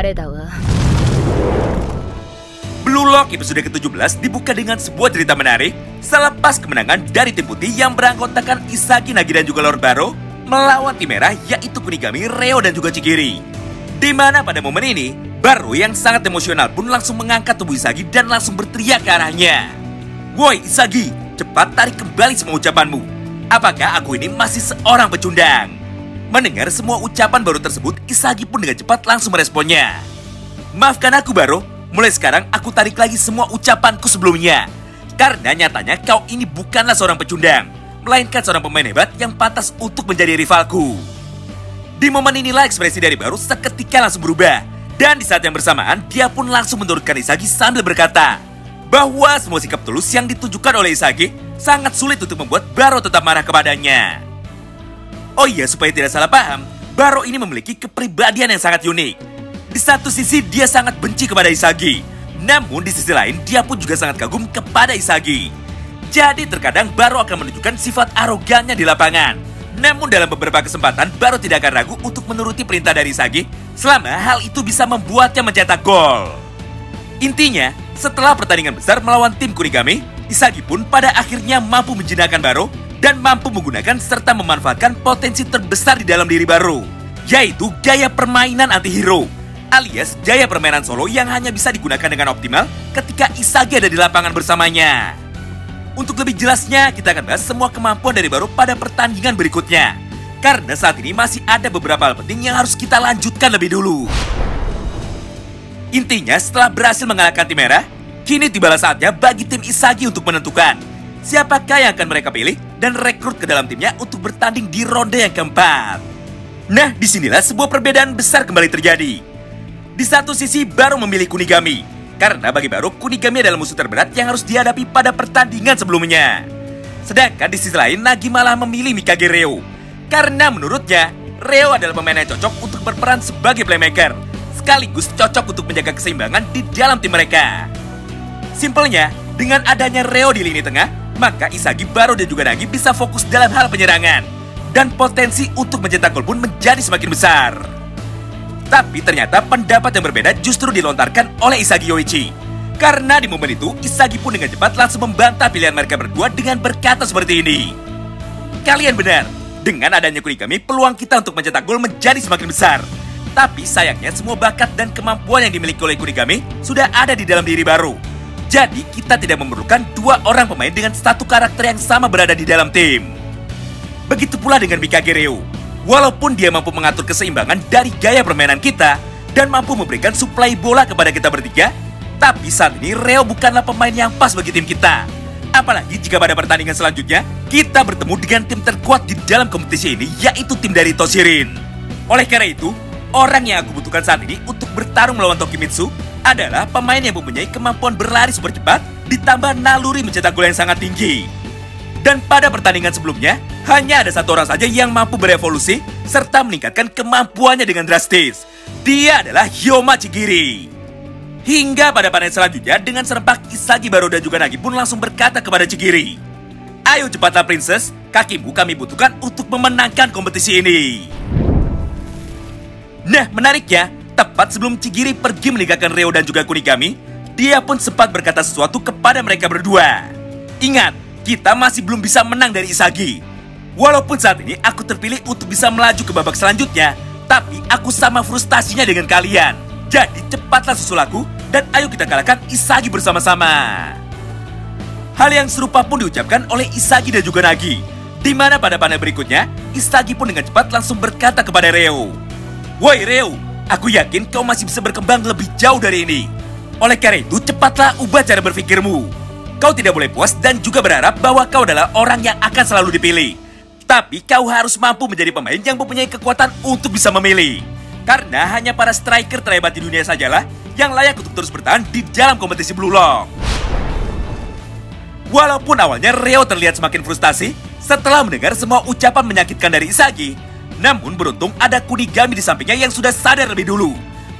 誰だわ。 Blue Lock episode ke-17 dibuka dengan sebuah cerita menarik selepas kemenangan dari tim putih yang beranggotakan Isagi, Nagi, dan juga Lord Baro melawan tim merah yaitu Kunigami, Reo, dan juga Chigiri. Di mana pada momen ini, Baro yang sangat emosional pun langsung mengangkat tubuh Isagi dan langsung berteriak ke arahnya. Woi Isagi, cepat tarik kembali semua ucapanmu. Apakah aku ini masih seorang pecundang? Mendengar semua ucapan Baro tersebut, Isagi pun dengan cepat langsung meresponnya. Maafkan aku Baro, mulai sekarang aku tarik lagi semua ucapanku sebelumnya. Karena nyatanya kau ini bukanlah seorang pecundang, melainkan seorang pemain hebat yang pantas untuk menjadi rivalku. Di momen inilah ekspresi dari Baro seketika langsung berubah. Dan di saat yang bersamaan, dia pun langsung menurunkan Isagi sambil berkata bahwa semua sikap tulus yang ditunjukkan oleh Isagi sangat sulit untuk membuat Baro tetap marah kepadanya. Oh iya, supaya tidak salah paham, Baro ini memiliki kepribadian yang sangat unik. Di satu sisi dia sangat benci kepada Isagi, namun di sisi lain dia pun juga sangat kagum kepada Isagi. Jadi terkadang Baro akan menunjukkan sifat arogannya di lapangan. Namun dalam beberapa kesempatan Baro tidak akan ragu untuk menuruti perintah dari Isagi selama hal itu bisa membuatnya mencetak gol. Intinya, setelah pertandingan besar melawan tim Kunigami, Isagi pun pada akhirnya mampu menjinakkan Baro dan mampu menggunakan serta memanfaatkan potensi terbesar di dalam diri Baro, yaitu gaya permainan anti-hero, alias gaya permainan solo yang hanya bisa digunakan dengan optimal ketika Isagi ada di lapangan bersamanya. Untuk lebih jelasnya, kita akan bahas semua kemampuan dari Baro pada pertandingan berikutnya. Karena saat ini masih ada beberapa hal penting yang harus kita lanjutkan lebih dulu. Intinya, setelah berhasil mengalahkan tim merah, kini tibalah saatnya bagi tim Isagi untuk menentukan siapakah yang akan mereka pilih dan rekrut ke dalam timnya untuk bertanding di ronde yang keempat. Nah, disinilah sebuah perbedaan besar kembali terjadi. Di satu sisi, Baro memilih Kunigami, karena bagi Baro, Kunigami adalah musuh terberat yang harus dihadapi pada pertandingan sebelumnya. Sedangkan di sisi lain, Nagi malah memilih Mikage Reo, karena menurutnya, Reo adalah pemain yang cocok untuk berperan sebagai playmaker, sekaligus cocok untuk menjaga keseimbangan di dalam tim mereka. Simpelnya, dengan adanya Reo di lini tengah, maka Isagi, Baro, dan juga Nagi bisa fokus dalam hal penyerangan, dan potensi untuk mencetak gol pun menjadi semakin besar. Tapi ternyata pendapat yang berbeda justru dilontarkan oleh Isagi Yoichi. Karena di momen itu, Isagi pun dengan cepat langsung membantah pilihan mereka berdua dengan berkata seperti ini. Kalian benar, dengan adanya Kunigami, peluang kita untuk mencetak gol menjadi semakin besar. Tapi sayangnya semua bakat dan kemampuan yang dimiliki oleh Kunigami sudah ada di dalam diri Baro. Jadi kita tidak memerlukan dua orang pemain dengan satu karakter yang sama berada di dalam tim. Begitu pula dengan Mikage Reo. Walaupun dia mampu mengatur keseimbangan dari gaya permainan kita dan mampu memberikan suplai bola kepada kita bertiga, tapi saat ini Reo bukanlah pemain yang pas bagi tim kita. Apalagi jika pada pertandingan selanjutnya kita bertemu dengan tim terkuat di dalam kompetisi ini, yaitu tim dari Toshirin. Oleh karena itu, orang yang aku butuhkan saat ini untuk bertarung melawan Tokimitsu adalah pemain yang mempunyai kemampuan berlari super cepat ditambah naluri mencetak gol yang sangat tinggi. Dan pada pertandingan sebelumnya, hanya ada satu orang saja yang mampu berevolusi serta meningkatkan kemampuannya dengan drastis. Dia adalah Hyoma Chigiri. Hingga pada panen selanjutnya, dengan serempak Isagi, Baro, dan juga Nagi pun langsung berkata kepada Chigiri, "Ayo cepatlah Princess, kakimu kami butuhkan untuk memenangkan kompetisi ini." Nah, menariknya, tepat sebelum Chigiri pergi meninggalkan Reo dan juga Kunigami, dia pun sempat berkata sesuatu kepada mereka berdua. Ingat, kita masih belum bisa menang dari Isagi. Walaupun saat ini aku terpilih untuk bisa melaju ke babak selanjutnya, tapi aku sama frustasinya dengan kalian. Jadi cepatlah susul aku dan ayo kita kalahkan Isagi bersama-sama. Hal yang serupa pun diucapkan oleh Isagi dan juga Nagi. Di mana pada panel berikutnya, Isagi pun dengan cepat langsung berkata kepada Reo, "Woi Reo, aku yakin kau masih bisa berkembang lebih jauh dari ini. Oleh karena itu, cepatlah ubah cara berpikirmu. Kau tidak boleh puas dan juga berharap bahwa kau adalah orang yang akan selalu dipilih. Tapi kau harus mampu menjadi pemain yang mempunyai kekuatan untuk bisa memilih. Karena hanya para striker terhebat di dunia sajalah yang layak untuk terus bertahan di dalam kompetisi Blue Lock." Walaupun awalnya Reo terlihat semakin frustasi setelah mendengar semua ucapan menyakitkan dari Isagi, namun beruntung ada Kunigami di sampingnya yang sudah sadar lebih dulu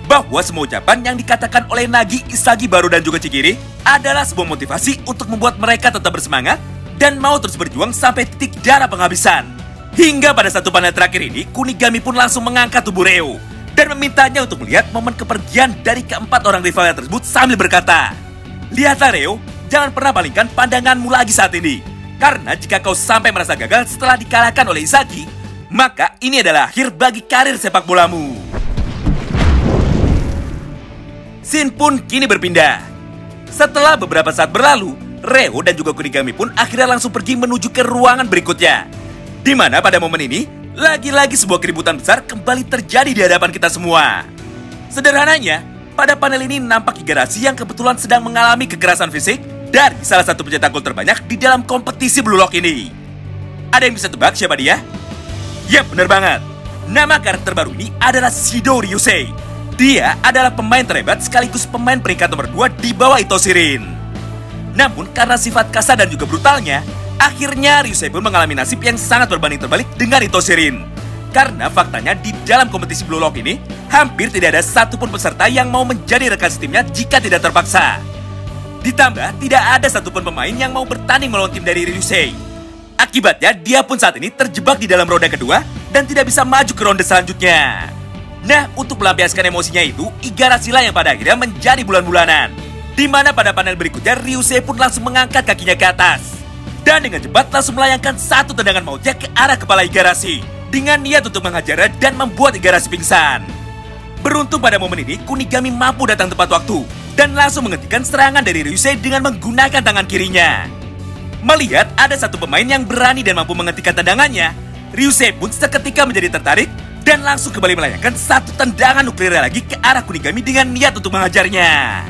bahwa semua ucapan yang dikatakan oleh Nagi, Isagi, Baro, dan juga Chigiri adalah sebuah motivasi untuk membuat mereka tetap bersemangat dan mau terus berjuang sampai titik darah penghabisan. Hingga pada satu panel terakhir ini, Kunigami pun langsung mengangkat tubuh Reo dan memintanya untuk melihat momen kepergian dari keempat orang rivalnya tersebut sambil berkata, "Lihatlah Ryo, jangan pernah palingkan pandanganmu lagi saat ini. Karena jika kau sampai merasa gagal setelah dikalahkan oleh Izaki, maka ini adalah akhir bagi karir sepak bolamu." Scene pun kini berpindah. Setelah beberapa saat berlalu, Ryo dan juga Kunigami pun akhirnya langsung pergi menuju ke ruangan berikutnya. Di mana pada momen ini, lagi-lagi sebuah keributan besar kembali terjadi di hadapan kita semua. Sederhananya, pada panel ini nampak Igarashi yang kebetulan sedang mengalami kekerasan fisik dari salah satu pencetak gol terbanyak di dalam kompetisi Blue Lock ini. Ada yang bisa tebak siapa dia? Yap, benar banget. Nama karakter baru ini adalah Shido Ryusei. Dia adalah pemain terhebat sekaligus pemain peringkat nomor 2 di bawah Ito Shirin. Namun karena sifat kasar dan juga brutalnya, akhirnya Ryusei pun mengalami nasib yang sangat berbanding terbalik dengan Ito Shirin. Karena faktanya di dalam kompetisi Blue Lock ini, hampir tidak ada satupun peserta yang mau menjadi rekan setimnya jika tidak terpaksa. Ditambah, tidak ada satupun pemain yang mau bertanding melawan tim dari Ryusei. Akibatnya, dia pun saat ini terjebak di dalam roda kedua dan tidak bisa maju ke ronde selanjutnya. Nah, untuk melampiaskan emosinya itu, Igarashi lah yang pada akhirnya menjadi bulan-bulanan. Di mana pada panel berikutnya, Ryusei pun langsung mengangkat kakinya ke atas. Dan dengan cepat langsung melayangkan satu tendangan mautnya ke arah kepala Igarashi. Dengan niat untuk menghajarnya dan membuat Igarashi pingsan. Beruntung pada momen ini, Kunigami mampu datang tepat waktu. Dan langsung menghentikan serangan dari Ryusei dengan menggunakan tangan kirinya. Melihat ada satu pemain yang berani dan mampu menghentikan tendangannya, Ryusei pun seketika menjadi tertarik dan langsung kembali melayangkan satu tendangan nuklir lagi ke arah Kunigami dengan niat untuk menghajarnya.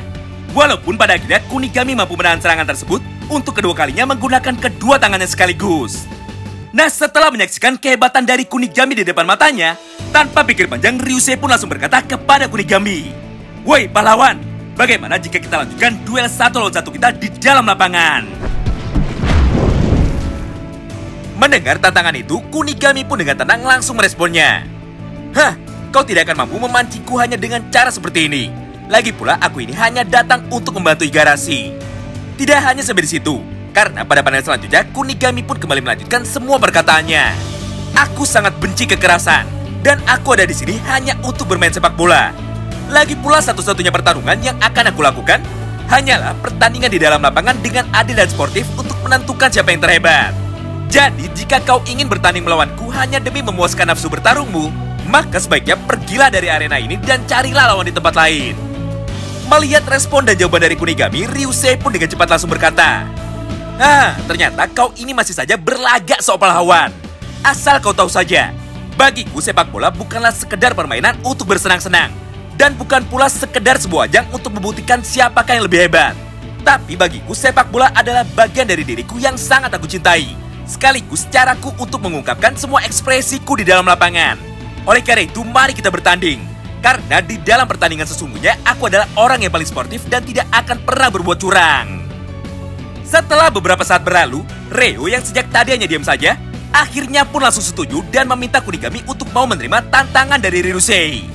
Walaupun pada akhirnya Kunigami mampu menahan serangan tersebut untuk kedua kalinya menggunakan kedua tangannya sekaligus. Nah, setelah menyaksikan kehebatan dari Kunigami di depan matanya, tanpa pikir panjang Ryusei pun langsung berkata kepada Kunigami, "Woi pahlawan, bagaimana jika kita lanjutkan duel 1 lawan 1 kita di dalam lapangan?" Mendengar tantangan itu, Kunigami pun dengan tenang langsung meresponnya. "Hah, kau tidak akan mampu memancingku hanya dengan cara seperti ini. Lagi pula aku ini hanya datang untuk membantu Igarashi." Tidak hanya sampai di situ, karena pada panel selanjutnya Kunigami pun kembali melanjutkan semua perkataannya. "Aku sangat benci kekerasan, dan aku ada di sini hanya untuk bermain sepak bola. Lagi pula satu-satunya pertarungan yang akan aku lakukan hanyalah pertandingan di dalam lapangan dengan adil dan sportif untuk menentukan siapa yang terhebat. Jadi jika kau ingin bertanding melawanku hanya demi memuaskan nafsu bertarungmu, maka sebaiknya pergilah dari arena ini dan carilah lawan di tempat lain." Melihat respon dan jawaban dari Kunigami, Ryusei pun dengan cepat langsung berkata, "Ternyata kau ini masih saja berlagak sok pahlawan. Asal kau tahu saja, bagiku sepak bola bukanlah sekedar permainan untuk bersenang-senang. Dan bukan pula sekedar sebuah ajang untuk membuktikan siapakah yang lebih hebat. Tapi bagiku sepak bola adalah bagian dari diriku yang sangat aku cintai. Sekaligus caraku untuk mengungkapkan semua ekspresiku di dalam lapangan. Oleh karena itu, mari kita bertanding. Karena di dalam pertandingan sesungguhnya, aku adalah orang yang paling sportif dan tidak akan pernah berbuat curang." Setelah beberapa saat berlalu, Ryo yang sejak tadi hanya diam saja, akhirnya pun langsung setuju dan meminta Kunigami untuk mau menerima tantangan dari Ryusei.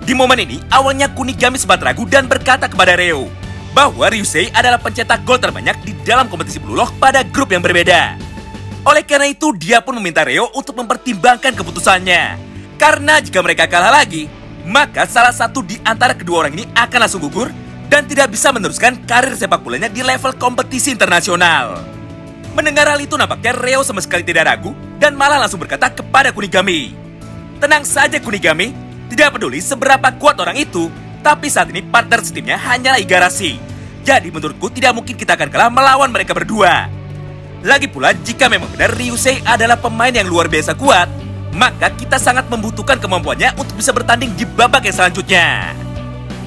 Di momen ini, awalnya Kunigami sempat ragu dan berkata kepada Ryo bahwa Ryusei adalah pencetak gol terbanyak di dalam kompetisi Blue Lock pada grup yang berbeda. Oleh karena itu, dia pun meminta Ryo untuk mempertimbangkan keputusannya. Karena jika mereka kalah lagi, maka salah satu di antara kedua orang ini akan langsung gugur dan tidak bisa meneruskan karir sepak bolanya di level kompetisi internasional. Mendengar hal itu, nampaknya Ryo sama sekali tidak ragu dan malah langsung berkata kepada Kunigami, "Tenang saja Kunigami, tidak peduli seberapa kuat orang itu, tapi saat ini partner setimnya hanyalah Igarashi. Jadi menurutku tidak mungkin kita akan kalah melawan mereka berdua. Lagi pula jika memang benar Ryusei adalah pemain yang luar biasa kuat, maka kita sangat membutuhkan kemampuannya untuk bisa bertanding di babak yang selanjutnya."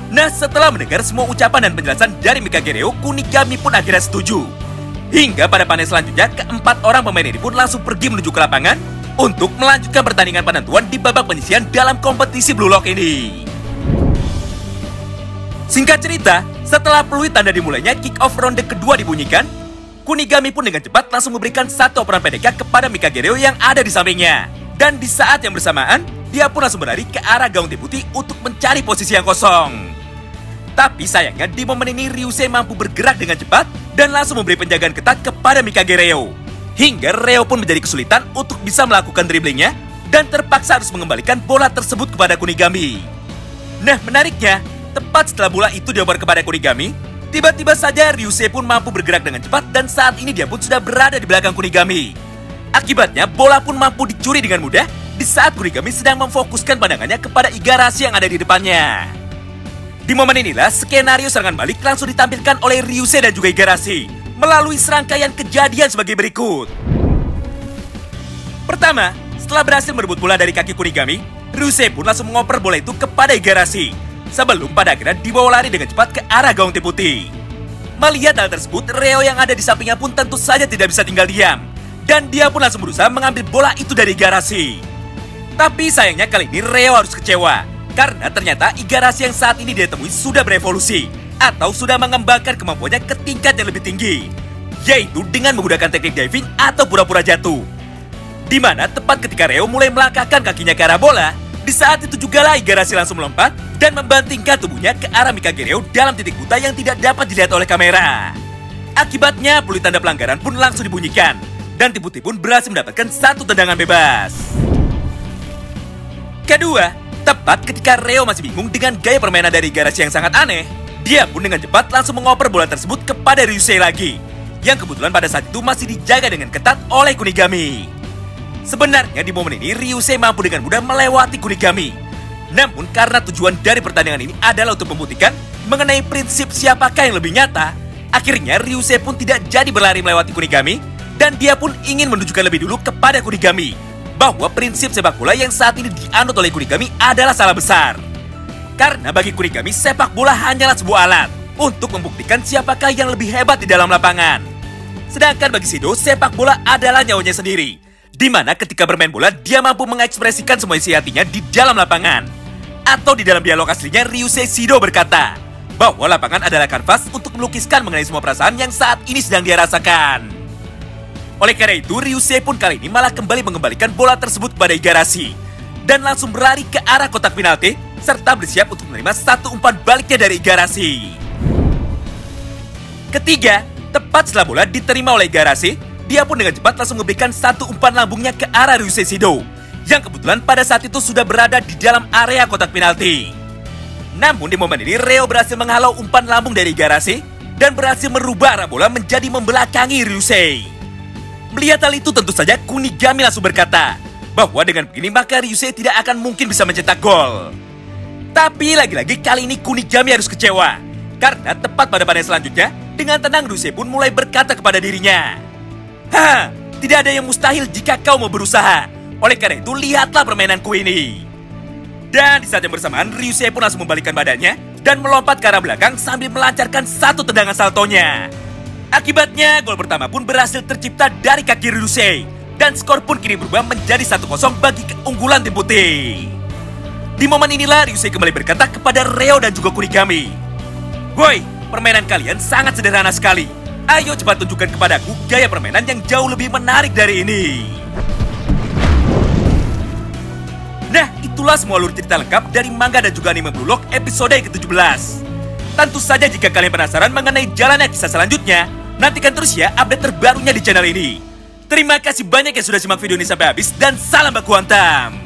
Nah, setelah mendengar semua ucapan dan penjelasan dari Mikage Ryo, Kunigami pun akhirnya setuju. Hingga pada panel selanjutnya, keempat orang pemain ini pun langsung pergi menuju ke lapangan untuk melanjutkan pertandingan penentuan di babak penyisihan dalam kompetisi Blue Lock ini. Singkat cerita, setelah peluit tanda dimulainya kick-off ronde kedua dibunyikan, Kunigami pun dengan cepat langsung memberikan satu operan pendek kepada Mikage Ryo yang ada di sampingnya. Dan di saat yang bersamaan, dia pun langsung berlari ke arah gaung tim putih untuk mencari posisi yang kosong. Tapi sayangnya di momen ini Ryusei mampu bergerak dengan cepat dan langsung memberi penjagaan ketat kepada Mikage Ryo. Hingga Ryo pun menjadi kesulitan untuk bisa melakukan dribblingnya dan terpaksa harus mengembalikan bola tersebut kepada Kunigami. Nah, menariknya, tepat setelah bola itu dioper kepada Kunigami, tiba-tiba saja Ryusei pun mampu bergerak dengan cepat dan saat ini dia pun sudah berada di belakang Kunigami. Akibatnya, bola pun mampu dicuri dengan mudah di saat Kunigami sedang memfokuskan pandangannya kepada Igarashi yang ada di depannya. Di momen inilah, skenario serangan balik langsung ditampilkan oleh Ryusei dan juga Igarashi melalui serangkaian kejadian sebagai berikut. Pertama, setelah berhasil merebut bola dari kaki Kunigami, Ryusei pun langsung mengoper bola itu kepada Igarashi sebelum pada akhirnya dibawa lari dengan cepat ke arah gawang tim putih. Melihat hal tersebut, Reo yang ada di sampingnya pun tentu saja tidak bisa tinggal diam dan dia pun langsung berusaha mengambil bola itu dari Igarashi. Tapi sayangnya kali ini Reo harus kecewa karena ternyata Igarashi yang saat ini dia temui sudah berevolusi atau sudah mengembangkan kemampuannya ke tingkat yang lebih tinggi, yaitu dengan menggunakan teknik diving atau pura-pura jatuh. Di mana tepat ketika Reo mulai melangkahkan kakinya ke arah bola, di saat itu juga lah Igarashi langsung melompat dan membantingkan tubuhnya ke arah Mikage Reo dalam titik buta yang tidak dapat dilihat oleh kamera. Akibatnya peluit tanda pelanggaran pun langsung dibunyikan dan tim putih pun berhasil mendapatkan satu tendangan bebas. Kedua, tepat ketika Reo masih bingung dengan gaya permainan dari Igarashi yang sangat aneh, dia pun dengan cepat langsung mengoper bola tersebut kepada Ryusei lagi, yang kebetulan pada saat itu masih dijaga dengan ketat oleh Kunigami. Sebenarnya di momen ini Ryusei mampu dengan mudah melewati Kunigami. Namun karena tujuan dari pertandingan ini adalah untuk membuktikan mengenai prinsip siapakah yang lebih nyata, akhirnya Ryusei pun tidak jadi berlari melewati Kunigami dan dia pun ingin menunjukkan lebih dulu kepada Kunigami bahwa prinsip sepak bola yang saat ini dianut oleh Kunigami adalah salah besar. Karena bagi Kunigami sepak bola hanyalah sebuah alat untuk membuktikan siapakah yang lebih hebat di dalam lapangan. Sedangkan bagi Shido sepak bola adalah nyawanya sendiri, di mana ketika bermain bola dia mampu mengekspresikan semua isi hatinya di dalam lapangan. Atau di dalam dialog aslinya Ryusei Shido berkata bahwa lapangan adalah kanvas untuk melukiskan mengenai semua perasaan yang saat ini sedang dia rasakan. Oleh karena itu Ryusei pun kali ini malah kembali mengembalikan bola tersebut kepada Igarashi dan langsung berlari ke arah kotak penalti serta bersiap untuk menerima satu umpan baliknya dari Igarashi. Ketiga, tepat setelah bola diterima oleh Igarashi, dia pun dengan cepat langsung memberikan satu umpan lambungnya ke arah Ryusei Shido, yang kebetulan pada saat itu sudah berada di dalam area kotak penalti. Namun di momen ini Reo berhasil menghalau umpan lambung dari Igarashi dan berhasil merubah arah bola menjadi membelakangi Ryusei. Melihat hal itu tentu saja Kunigami langsung berkata bahwa dengan begini maka Ryusei tidak akan mungkin bisa mencetak gol. Tapi lagi-lagi kali ini Kunigami harus kecewa karena tepat pada panen selanjutnya dengan tenang Ryusei pun mulai berkata kepada dirinya, tidak ada yang mustahil jika kau mau berusaha. Oleh karena itu, lihatlah permainanku ini. Dan di saat yang bersamaan, Ryusei pun langsung membalikkan badannya dan melompat ke arah belakang sambil melancarkan satu tendangan saltonya. Akibatnya, gol pertama pun berhasil tercipta dari kaki Ryusei dan skor pun kini berubah menjadi 1-0 bagi keunggulan tim putih. Di momen inilah Ryusei kembali berkata kepada Reo dan juga Kunigami, "Woi, permainan kalian sangat sederhana sekali. Ayo cepat tunjukkan kepadaku gaya permainan yang jauh lebih menarik dari ini." Nah, itulah semua alur cerita lengkap dari manga dan juga anime Blue Lock episode ke-17. Tentu saja jika kalian penasaran mengenai jalannya kisah selanjutnya, nantikan terus ya update terbarunya di channel ini. Terima kasih banyak yang sudah simak video ini sampai habis dan salam baku hantam.